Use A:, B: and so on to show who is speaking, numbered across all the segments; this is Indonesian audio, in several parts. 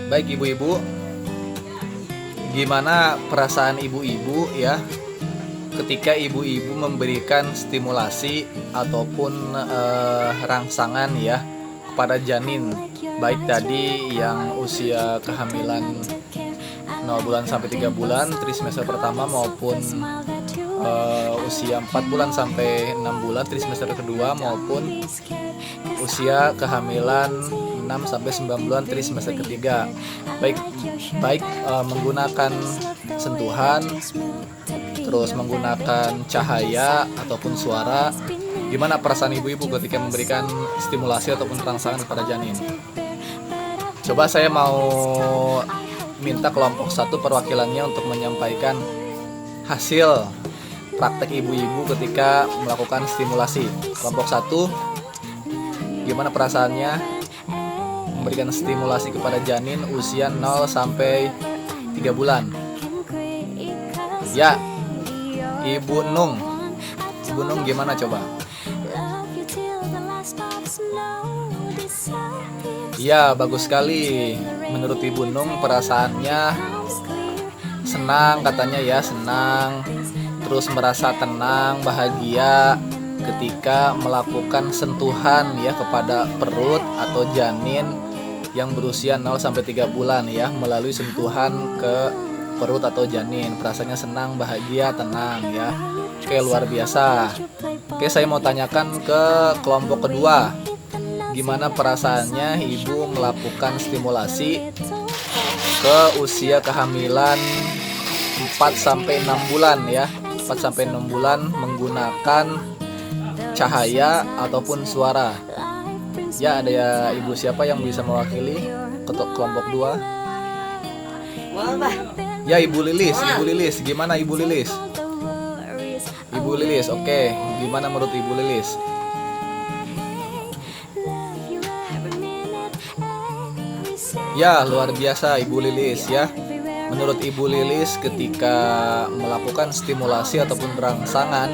A: Baik ibu-ibu, gimana perasaan ibu-ibu ya ketika ibu-ibu memberikan stimulasi ataupun rangsangan ya kepada janin, baik tadi yang usia kehamilan 0 bulan sampai 3 bulan trimester pertama maupun usia 4 bulan sampai 6 bulan trimester kedua maupun usia kehamilan 6 sampai 9 bulan trimester ketiga. Baik menggunakan sentuhan, terus menggunakan cahaya ataupun suara. Gimana perasaan ibu-ibu ketika memberikan stimulasi ataupun rangsangan kepada janin? Coba saya mau minta kelompok 1 perwakilannya untuk menyampaikan hasil praktek ibu-ibu ketika melakukan stimulasi. Kelompok 1, gimana perasaannya memberikan stimulasi kepada janin usia 0 sampai 3 bulan? Ya, Ibu Nung. Ibu Nung gimana coba? Ya, bagus sekali. Menurut Ibu Nung perasaannya senang katanya ya, senang. Terus merasa tenang, bahagia ketika melakukan sentuhan ya kepada perut atau janin yang berusia 0 sampai 3 bulan ya, melalui sentuhan ke perut atau janin. Perasaannya senang, bahagia, tenang ya. Oke, luar biasa. Oke, saya mau tanyakan ke kelompok kedua. Gimana perasaannya ibu melakukan stimulasi ke usia kehamilan 4 sampai 6 bulan ya. 4 sampai 6 bulan menggunakan cahaya ataupun suara. Ya, ada ya ibu siapa yang bisa mewakili kelompok 2? Ya, Ibu Lilis. Ibu Lilis, gimana Ibu Lilis? Ibu Lilis, oke. Gimana menurut Ibu Lilis? Ya, luar biasa Ibu Lilis ya. Menurut Ibu Lilis ketika melakukan stimulasi ataupun rangsangan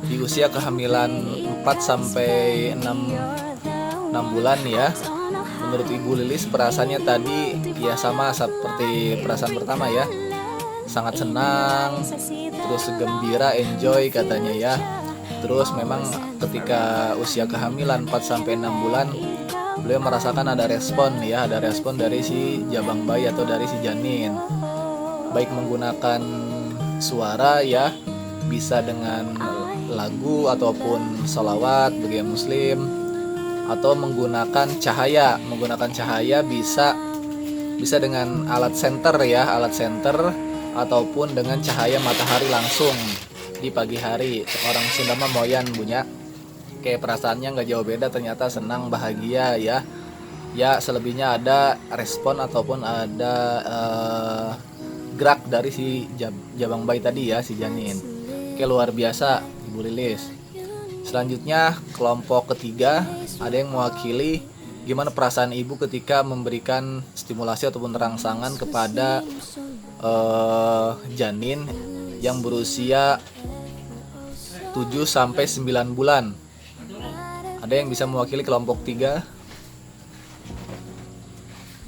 A: di usia kehamilan 4 sampai 6 bulan ya. Menurut Ibu Lilis perasaannya tadi ya sama seperti perasaan pertama ya. Sangat senang, terus gembira, enjoy katanya ya. Terus memang ketika usia kehamilan 4 sampai 6 bulan beliau merasakan ada respon ya, ada respon dari si jabang bayi atau dari si janin. Baik menggunakan suara ya, bisa dengan lagu ataupun sholawat bagi yang muslim, atau menggunakan cahaya bisa dengan alat senter ya, alat senter ataupun dengan cahaya matahari langsung di pagi hari. Orang Sunda mah moyan punya. Kayak perasaannya nggak jauh beda, ternyata senang, bahagia ya. Ya, selebihnya ada respon ataupun ada gerak dari si jabang bayi tadi ya, si janin. Oke, luar biasa Ibu Lilis. Selanjutnya kelompok ketiga, ada yang mewakili gimana perasaan ibu ketika memberikan stimulasi ataupun rangsangan kepada janin yang berusia 7 sampai 9 bulan. Ada yang bisa mewakili kelompok 3?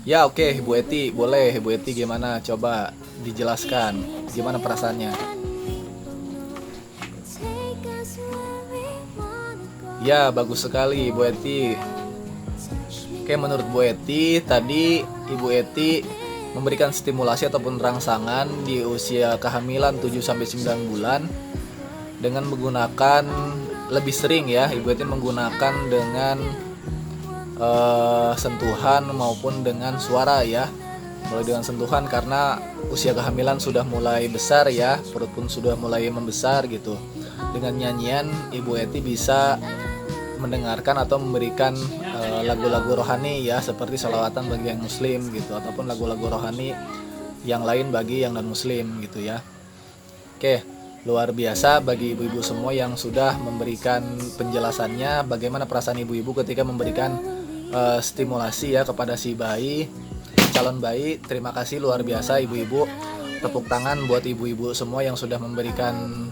A: Ya, oke, Ibu Eti, boleh. Ibu Eti gimana? Coba dijelaskan gimana perasaannya. Ya, bagus sekali Ibu Eti. Oke, menurut Bu Eti tadi Ibu Eti memberikan stimulasi ataupun rangsangan di usia kehamilan 7 sampai 9 bulan dengan menggunakan lebih sering ya, Ibu Eti menggunakan dengan sentuhan maupun dengan suara ya. Mulai dengan sentuhan karena usia kehamilan sudah mulai besar ya, perut pun sudah mulai membesar gitu. Dengan nyanyian Ibu Eti bisa mendengarkan atau memberikan lagu-lagu rohani ya, seperti sholawatan bagi yang muslim gitu, ataupun lagu-lagu rohani yang lain bagi yang non muslim gitu ya. Oke, luar biasa bagi ibu-ibu semua yang sudah memberikan penjelasannya bagaimana perasaan ibu-ibu ketika memberikan stimulasi ya kepada si bayi, calon bayi. Terima kasih luar biasa ibu-ibu. Tepuk tangan buat ibu-ibu semua yang sudah memberikan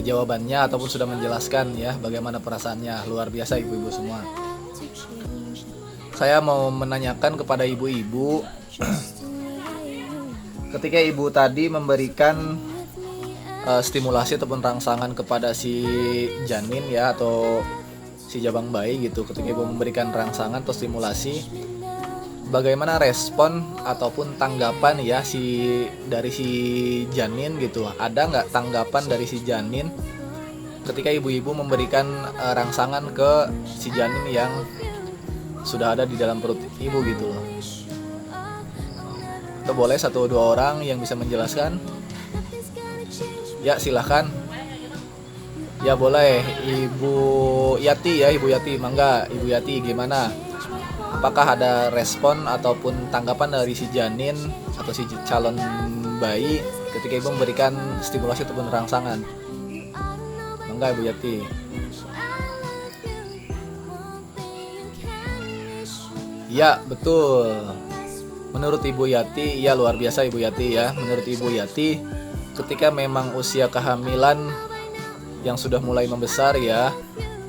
A: jawabannya ataupun sudah menjelaskan ya bagaimana perasaannya. Luar biasa ibu-ibu semua. saya mau menanyakan kepada ibu-ibu, ketika ibu tadi memberikan stimulasi ataupun rangsangan kepada si janin ya, atau si jabang bayi gitu, ketika ibu memberikan rangsangan atau stimulasi, bagaimana respon ataupun tanggapan ya dari si janin gitu? Ada nggak tanggapan dari si janin ketika ibu-ibu memberikan rangsangan ke si janin yang sudah ada di dalam perut ibu gitu loh? Atau boleh 1-2 orang yang bisa menjelaskan? Ya silahkan. Ya boleh, Ibu Yati ya, Ibu Yati, mangga Ibu Yati, gimana? Apakah ada respon ataupun tanggapan dari si janin atau si calon bayi ketika ibu memberikan stimulasi ataupun rangsangan? Mangga Ibu Yati. Ya betul. Menurut Ibu Yati, ya luar biasa Ibu Yati ya. Menurut Ibu Yati, ketika memang usia kehamilan yang sudah mulai membesar ya,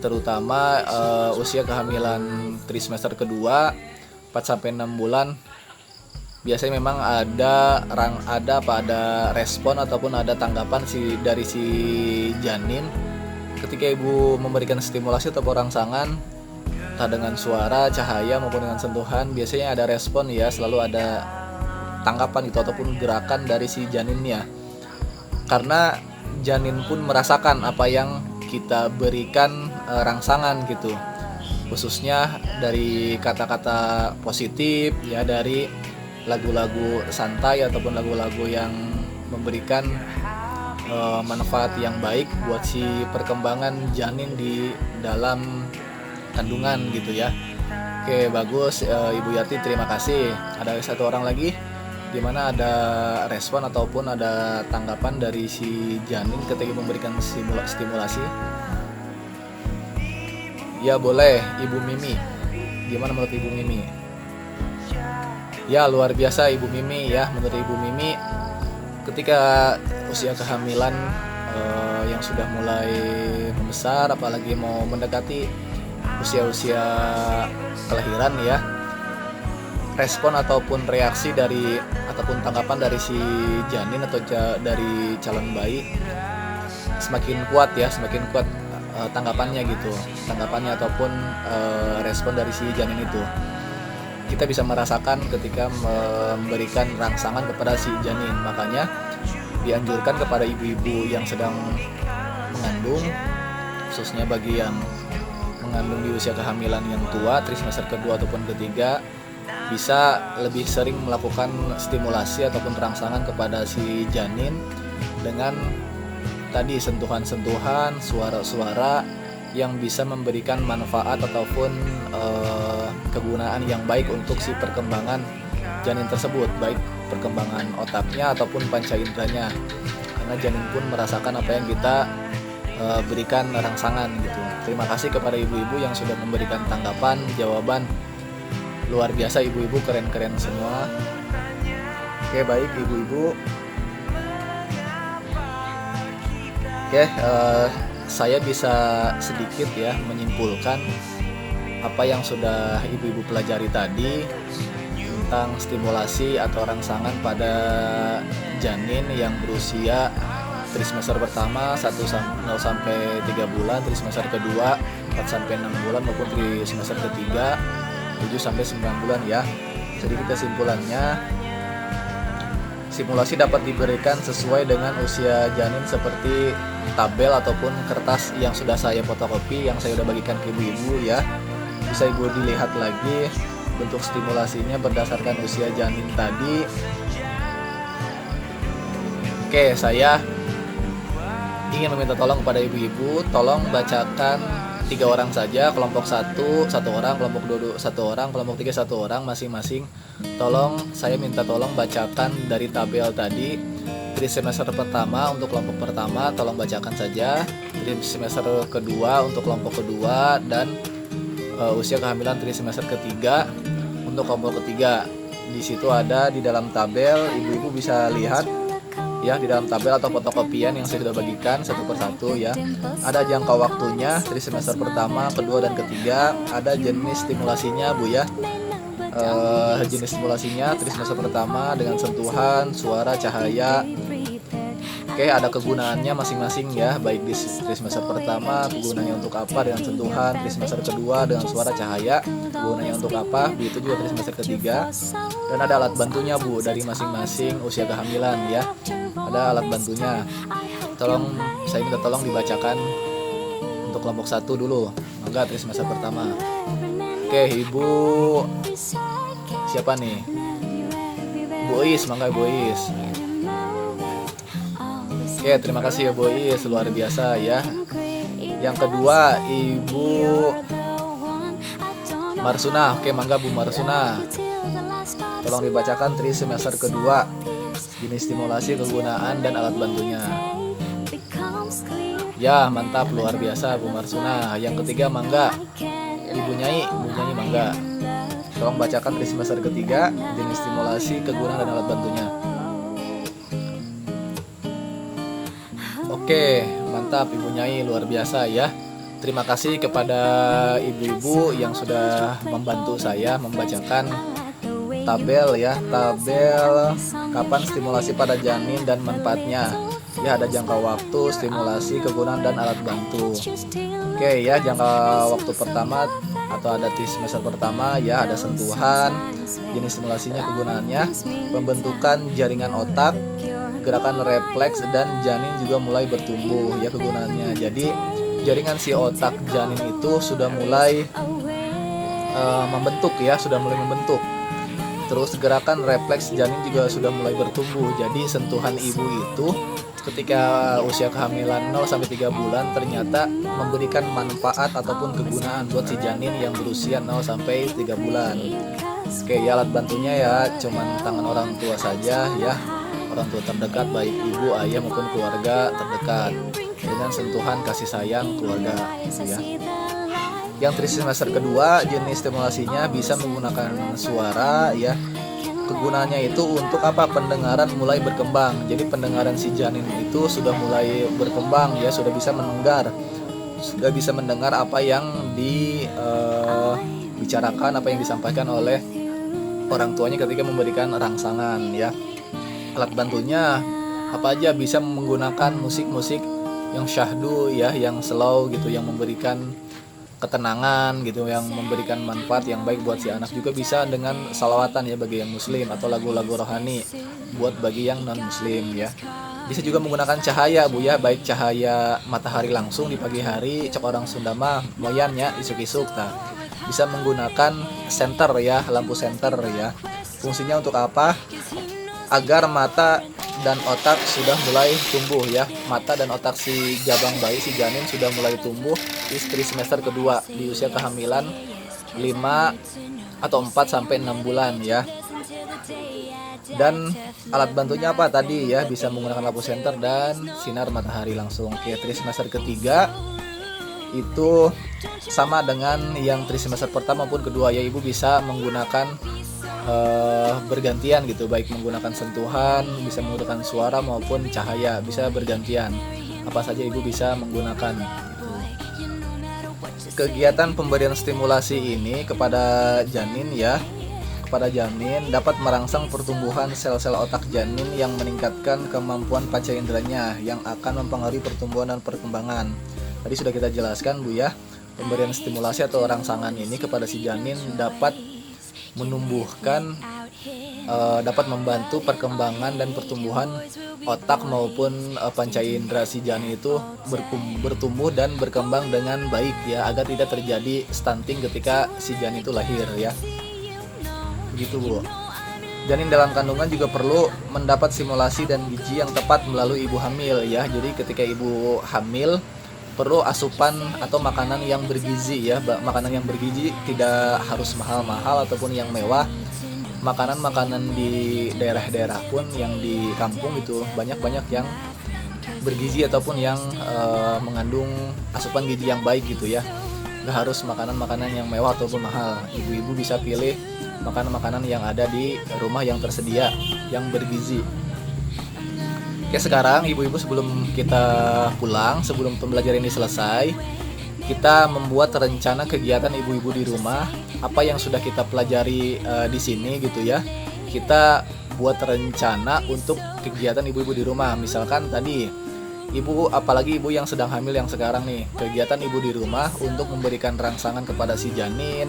A: terutama usia kehamilan trimester kedua 4-6 bulan, biasanya memang ada respon ataupun ada tanggapan dari si janin ketika ibu memberikan stimulasi atau rangsangan, entah dengan suara, cahaya maupun dengan sentuhan. Biasanya ada respon ya, selalu ada tanggapan itu ataupun gerakan dari si janinnya, karena janin pun merasakan apa yang kita berikan rangsangan gitu, khususnya dari kata-kata positif ya, dari lagu-lagu santai ataupun lagu-lagu yang memberikan manfaat yang baik buat si perkembangan janin di dalam kandungan gitu ya. Oke bagus, Ibu Yati, terima kasih. Ada 1 orang lagi, gimana, ada respon ataupun ada tanggapan dari si janin ketika memberikan stimulasi? Ya boleh, Ibu Mimi, gimana menurut Ibu Mimi? Ya luar biasa Ibu Mimi ya. Menurut Ibu Mimi, ketika usia kehamilan yang sudah mulai membesar, apalagi mau mendekati usia-usia kelahiran ya, respon ataupun reaksi dari ataupun tanggapan dari si janin atau dari calon bayi semakin kuat ya, semakin kuat tanggapannya gitu, tanggapannya ataupun respon dari si janin itu. Kita bisa merasakan ketika memberikan rangsangan kepada si janin. Makanya dianjurkan kepada ibu-ibu yang sedang mengandung, khususnya bagi yang mengandung di usia kehamilan yang tua, trimester kedua ataupun ketiga, bisa lebih sering melakukan stimulasi ataupun rangsangan kepada si janin dengan tadi sentuhan-sentuhan, suara-suara yang bisa memberikan manfaat ataupun kegunaan yang baik untuk si perkembangan janin tersebut, baik perkembangan otaknya ataupun panca inderanya, karena janin pun merasakan apa yang kita berikan rangsangan gitu. Terima kasih kepada ibu-ibu yang sudah memberikan tanggapan, jawaban. Luar biasa ibu-ibu, keren-keren semua. Oke baik ibu-ibu. Oke, saya bisa sedikit ya menyimpulkan apa yang sudah ibu-ibu pelajari tadi tentang stimulasi atau rangsangan pada janin yang berusia trimester pertama 1 sampai 3 bulan, trimester kedua 4 sampai 6 bulan maupun trimester ketiga 7 sampai 9 bulan ya. Jadi kesimpulannya, simulasi dapat diberikan sesuai dengan usia janin seperti tabel ataupun kertas yang sudah saya fotokopi, yang saya sudah bagikan ke ibu-ibu ya. Bisa ibu dilihat lagi bentuk stimulasinya berdasarkan usia janin tadi. Oke, saya ingin meminta tolong kepada ibu-ibu, tolong bacakan 3 orang saja, kelompok 1 orang, kelompok 2 1 orang, kelompok 3 1 orang masing-masing. Saya minta tolong bacakan dari tabel tadi. Di semester pertama untuk kelompok pertama tolong bacakan saja. Di semester kedua untuk kelompok kedua, dan usia kehamilan di semester ketiga untuk kelompok ketiga. Di situ ada di dalam tabel, ibu-ibu bisa lihat ya, di dalam tabel atau fotokopian yang saya sudah bagikan satu persatu ya. Ada jangka waktunya dari semester pertama, kedua dan ketiga, ada jenis stimulasinya Bu ya. jenis stimulasinya trimester pertama dengan sentuhan, suara, cahaya. Oke, ada kegunaannya masing-masing ya, baik di trimester pertama kegunaannya untuk apa dengan sentuhan, trimester kedua dengan suara, cahaya kegunaannya untuk apa, begitu juga trimester ketiga. Dan ada alat bantunya Bu dari masing-masing usia kehamilan ya, ada alat bantunya. Saya minta tolong dibacakan untuk kelompok 1 dulu, mangga trimester pertama. Oke, Ibu siapa nih? Bu Is, mangga Bu Is. Oke, terima kasih ya Bu Is, luar biasa ya. Yang kedua Ibu Marsuna. Oke, mangga Bu Marsuna. Tolong dibacakan trimester kedua, jenis stimulasi, kegunaan, dan alat bantunya. Ya, mantap, luar biasa Bu Marsuna. Yang ketiga mangga Ibu Nyai mangga. Tolong bacakan trimester ketiga, jenis stimulasi, kegunaan, dan alat bantunya. Oke, mantap Ibu Nyai, luar biasa ya. Terima kasih kepada ibu-ibu yang sudah membantu saya membacakan tabel ya, tabel kapan stimulasi pada janin dan manfaatnya. Ya, ada jangka waktu, stimulasi, kegunaan, dan alat bantu. Oke ya, jangka waktu pertama atau ada di semester pertama ya, ada sentuhan, jenis stimulasinya, kegunaannya, pembentukan jaringan otak, gerakan refleks, dan janin juga mulai bertumbuh ya, kegunaannya. Jadi jaringan si otak janin itu sudah mulai membentuk ya, sudah mulai membentuk. Terus gerakan refleks janin juga sudah mulai bertumbuh. Jadi sentuhan ibu itu ketika usia kehamilan 0-3 bulan ternyata memberikan manfaat ataupun kegunaan buat si janin yang berusia 0-3 bulan. Oke ya, alat bantunya ya cuman tangan orang tua saja ya, orang tua terdekat baik ibu, ayah maupun keluarga terdekat, dengan sentuhan kasih sayang keluarga ya. Yang trimester kedua jenis stimulasinya bisa menggunakan suara ya. Kegunaannya itu untuk apa? Pendengaran mulai berkembang. Jadi pendengaran si janin itu sudah mulai berkembang ya, sudah bisa mendengar. Sudah bisa mendengar apa yang dibicarakan, apa yang disampaikan oleh orang tuanya ketika memberikan rangsangan ya. Alat bantunya apa aja? Bisa menggunakan musik-musik yang syahdu ya, yang slow gitu, yang memberikan ketenangan gitu, yang memberikan manfaat yang baik buat si anak. Juga bisa dengan salawatan ya bagi yang muslim, atau lagu-lagu rohani buat bagi yang non muslim ya. Bisa juga menggunakan cahaya Bu ya, baik cahaya matahari langsung di pagi hari, cek orang Sunda mah moyan ya, isuk-isuk. Nah, bisa menggunakan senter ya, lampu senter ya. Fungsinya untuk apa? Agar mata dan otak sudah mulai tumbuh ya. Mata dan otak si jabang bayi, si janin sudah mulai tumbuh di trimester kedua di usia kehamilan 5 atau 4-6 bulan ya. Dan alat bantunya apa tadi ya? Bisa menggunakan lampu senter dan sinar matahari langsung. Oke, trimester ketiga itu sama dengan yang trimester pertama maupun kedua ya. Ibu bisa menggunakan bergantian gitu, baik menggunakan sentuhan, bisa menggunakan suara maupun cahaya, bisa bergantian. Apa saja ibu bisa menggunakan gitu. Kegiatan pemberian stimulasi ini kepada janin ya, kepada janin dapat merangsang pertumbuhan sel-sel otak janin yang meningkatkan kemampuan panca inderanya yang akan mempengaruhi pertumbuhan dan perkembangan. Tadi sudah kita jelaskan Bu ya, pemberian stimulasi atau rangsangan ini kepada si janin dapat menumbuhkan, dapat membantu perkembangan dan pertumbuhan otak maupun panca indera si janin itu bertumbuh dan berkembang dengan baik ya, agar tidak terjadi stunting ketika si janin itu lahir ya. Begitu Bu. Janin dalam kandungan juga perlu mendapat stimulasi dan gizi yang tepat melalui ibu hamil ya. Jadi ketika ibu hamil perlu asupan atau makanan yang bergizi ya. Makanan yang bergizi tidak harus mahal-mahal ataupun yang mewah. Makanan-makanan di daerah-daerah pun yang di kampung itu banyak-banyak yang bergizi ataupun yang mengandung asupan gizi yang baik gitu ya. Gak harus makanan-makanan yang mewah ataupun mahal. Ibu-ibu bisa pilih makanan-makanan yang ada di rumah yang tersedia yang bergizi. Oke, sekarang ibu-ibu sebelum kita pulang, sebelum pembelajaran ini selesai, kita membuat rencana kegiatan ibu-ibu di rumah, apa yang sudah kita pelajari di sini gitu ya. Kita buat rencana untuk kegiatan ibu-ibu di rumah. Misalkan tadi ibu, apalagi ibu yang sedang hamil yang sekarang nih, kegiatan ibu di rumah untuk memberikan rangsangan kepada si janin,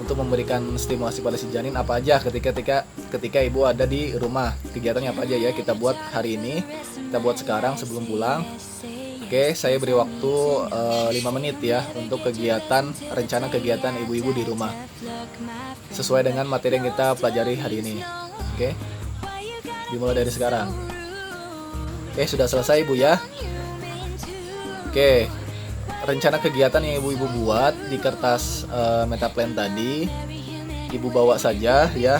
A: untuk memberikan stimulasi pada si janin apa aja ketika ibu ada di rumah. Kegiatannya apa aja ya, kita buat hari ini, kita buat sekarang sebelum pulang. Oke, saya beri waktu 5 menit ya untuk rencana kegiatan ibu-ibu di rumah sesuai dengan materi yang kita pelajari hari ini. Oke, dimulai dari sekarang. Oke, sudah selesai ibu ya. Oke, rencana kegiatan yang ibu-ibu buat di kertas metaplan tadi, ibu bawa saja ya.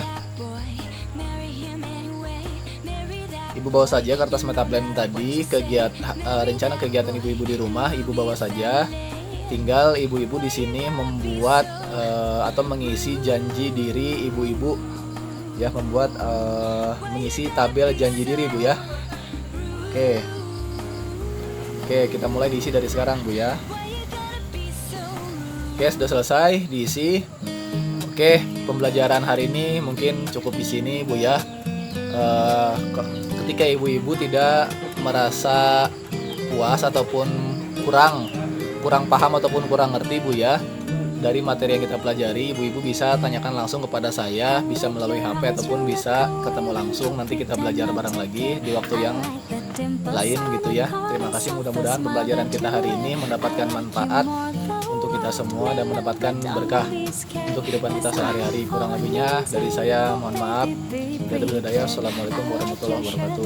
A: Ibu bawa saja kertas metaplan tadi, rencana kegiatan ibu-ibu di rumah, ibu bawa saja. Tinggal ibu-ibu di sini membuat atau mengisi janji diri ibu-ibu ya, mengisi tabel janji diri ibu ya. Oke, kita mulai diisi dari sekarang bu ya. Oke, sudah selesai diisi. Oke, pembelajaran hari ini mungkin cukup di sini bu ya. Ketika ibu-ibu tidak merasa puas ataupun kurang paham ataupun kurang ngerti bu ya dari materi yang kita pelajari, ibu-ibu bisa tanyakan langsung kepada saya, bisa melalui HP ataupun bisa ketemu langsung. Nanti kita belajar bareng lagi di waktu yang lain gitu ya. Terima kasih, mudah-mudahan pembelajaran kita hari ini mendapatkan manfaat untuk kita semua dan mendapatkan berkah untuk kehidupan kita sehari-hari. Kurang lebihnya dari saya mohon maaf. Assalamualaikum warahmatullahi wabarakatuh.